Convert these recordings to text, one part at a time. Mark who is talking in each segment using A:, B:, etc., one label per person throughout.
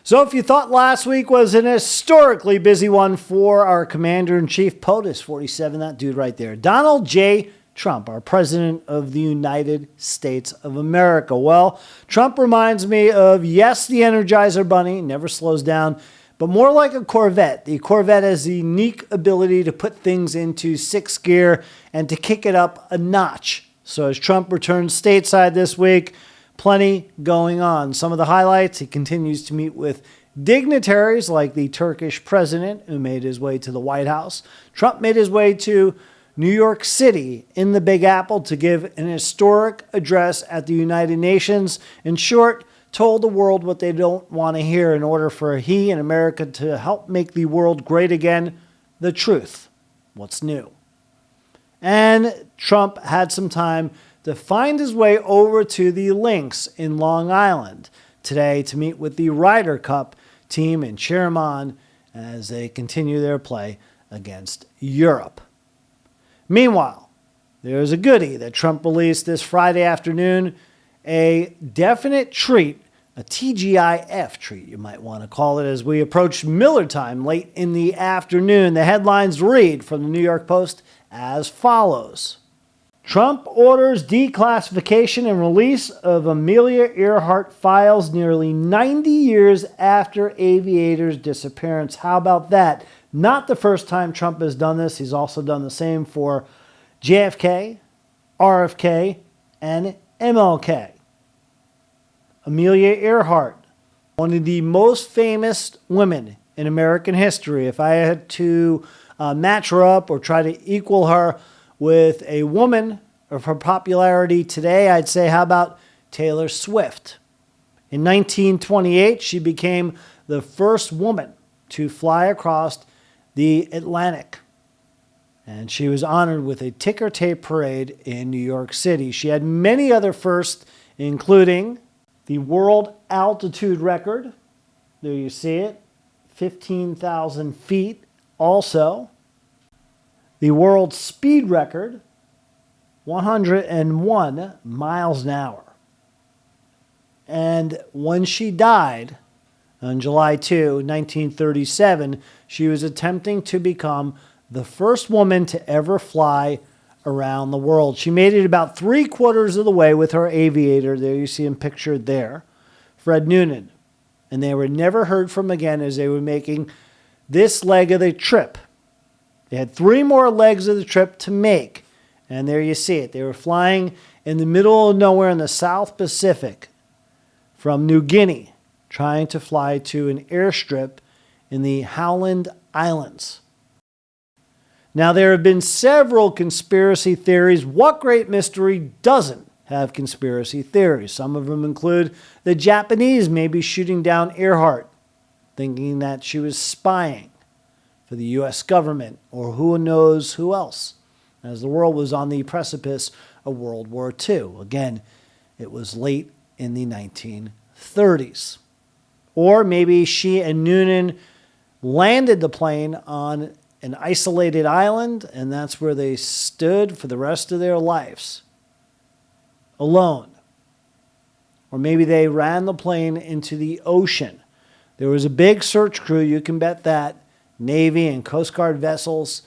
A: So if you thought last week was an historically busy one for our Commander-in-Chief, POTUS 47, that dude right there, Donald J. Trump, our President of the United States of America. Well, Trump reminds me of, yes, the Energizer Bunny, never slows down, but more like a Corvette. The Corvette has the unique ability to put things into sixth gear and to kick it up a notch. So as Trump returns stateside this week, plenty going on. Some of the highlights: he continues to meet with dignitaries like the Turkish president who made his way to the White House. Trump made his way to New York City in the Big Apple to give an historic address at the United Nations. In short, told the world what they don't want to hear in order for he and America to help make the world great again. The truth. What's new? And Trump had some time to find his way over to the Links in Long Island today to meet with the Ryder Cup team in Chermon as they continue their play against Europe. Meanwhile, there's a goodie that Trump released this Friday afternoon, a definite treat, a TGIF treat, you might want to call it, as we approach Miller time late in the afternoon. The headlines read from the New York Post as follows. Trump orders declassification and release of Amelia Earhart files nearly 90 years after Aviator's disappearance. How about that? Not the first time Trump has done this. He's also done the same for JFK, RFK, and MLK. Amelia Earhart, one of the most famous women in American history. If I had to match her up or try to equal her with a woman of her popularity today, I'd say, how about Taylor Swift? In 1928, she became the first woman to fly across the Atlantic, and she was honored with a ticker tape parade in New York City. She had many other firsts, including the world altitude record. There you see it, 15,000 feet. Also, the world speed record, 101 miles an hour. And when she died on July 2, 1937, she was attempting to become the first woman to ever fly around the world. She made it about 3/4 of the way with her aviator. There you see him pictured there, Fred Noonan. And they were never heard from again as they were making this leg of the trip. They had 3 more legs of the trip to make. And there you see it. They were flying in the middle of nowhere in the South Pacific from New Guinea, trying to fly to an airstrip in the Howland Islands. Now, there have been several conspiracy theories. What great mystery doesn't have conspiracy theories? Some of them include the Japanese maybe shooting down Earhart, thinking that she was spying for the U.S. government or who knows who else, as the world was on the precipice of World War II. Again, it was late in the 1930s. Or maybe she and Noonan landed the plane on an isolated island, and that's where they stood for the rest of their lives, alone. Or maybe they ran the plane into the ocean. There was a big search crew, you can bet that, Navy and Coast Guard vessels.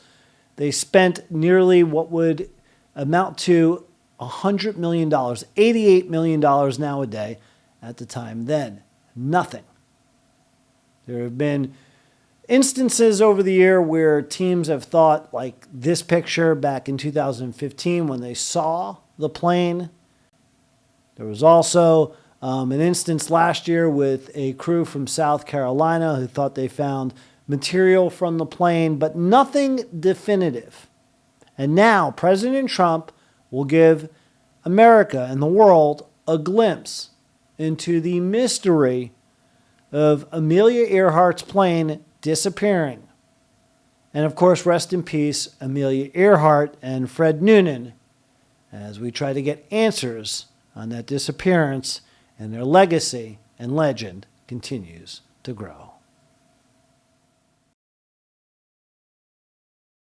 A: They spent nearly what would amount to $100 million, $88 million nowadays at the time then. Nothing. There have been instances over the year where teams have thought, like this picture back in 2015 when they saw the plane. There was also an instance last year with a crew from South Carolina who thought they found material from the plane, but nothing definitive. And now President Trump will give America and the world a glimpse into the mystery of Amelia Earhart's plane disappearing. And of course, rest in peace, Amelia Earhart and Fred Noonan, as we try to get answers on that disappearance, and their legacy and legend continues to grow.